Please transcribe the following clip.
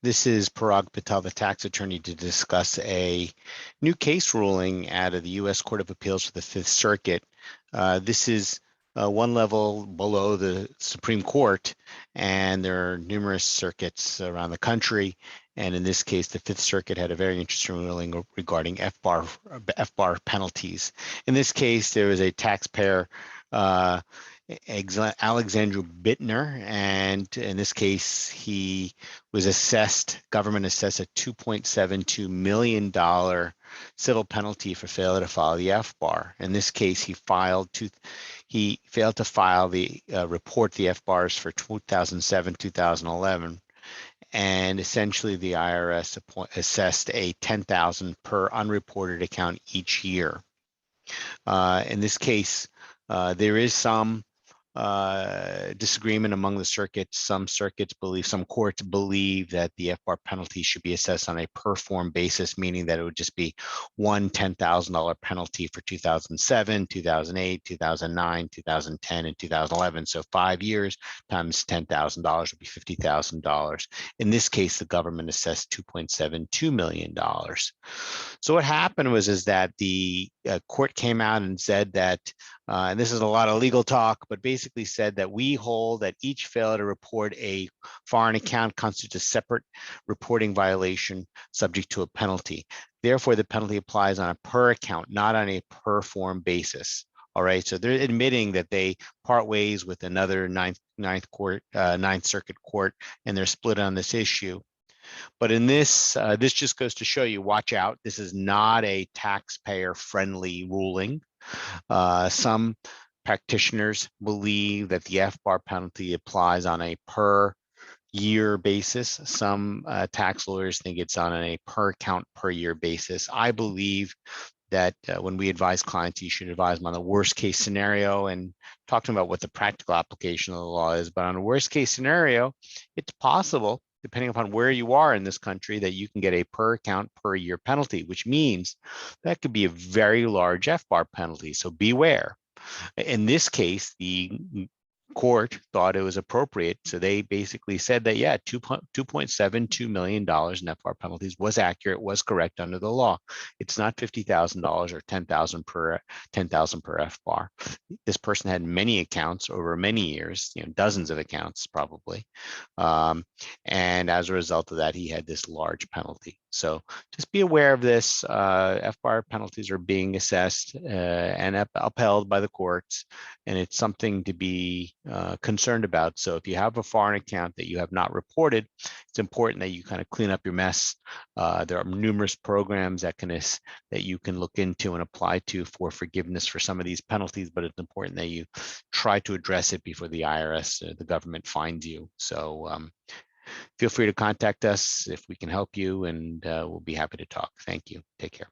This is Parag Patel, the tax attorney, to discuss a new case ruling out of the U.S. Court of Appeals for the Fifth Circuit. This is one level below the Supreme Court, and there are numerous circuits around the country. And in this case, the Fifth Circuit had a very interesting ruling regarding FBAR penalties. In this case, there was a taxpayer, Alexandru Bittner, and in this case, he was government assessed a $2.72 million civil penalty for failure to file the FBAR. In this case, he failed to file the report the FBARs for 2007, 2011. And essentially, the IRS assessed a $10,000 per unreported account each year. In this case, there is some disagreement among the circuits. Some courts believe that the FBAR penalty should be assessed on a per form basis, meaning that it would just be one $10,000 penalty for 2007, 2008, 2009, 2010, and 2011. So 5 years times $10,000 would be $50,000. In this case, the government assessed $2.72 million. So what happened was that the court came out and said that, and this is a lot of legal talk, but basically said that we hold that each failure to report a foreign account constitutes a separate reporting violation subject to a penalty. Therefore, the penalty applies on a per account, not on a per form basis. All right, so they're admitting that they part ways with another Ninth Circuit court, and they're split on this issue. But in this, this just goes to show you, watch out. This is not a taxpayer-friendly ruling. Some practitioners believe that the FBAR penalty applies on a per year basis. Some tax lawyers think it's on a per account per year basis. I believe that when we advise clients, you should advise them on the worst case scenario and talking about what the practical application of the law is. But on a worst case scenario, it's possible, depending upon where you are in this country, that you can get a per account per year penalty, which means that could be a very large FBAR penalty. So beware. In this case, the court thought it was appropriate. So they basically said that, yeah, $2.72 million in FBAR penalties was accurate, was correct under the law. It's not $50,000 or $10,000 per FBAR. This person had many accounts over many years, dozens of accounts probably. And as a result of that, he had this large penalty. So just be aware of this. FBAR penalties are being assessed and upheld by the courts, and it's something to be concerned about. So if you have a foreign account that you have not reported, it's important that you kind of clean up your mess. There are numerous programs that you can look into and apply to for forgiveness for some of these penalties, but it's important that you try to address it before the IRS or the government finds you. So feel free to contact us if we can help you, and we'll be happy to talk. Thank you. Take care.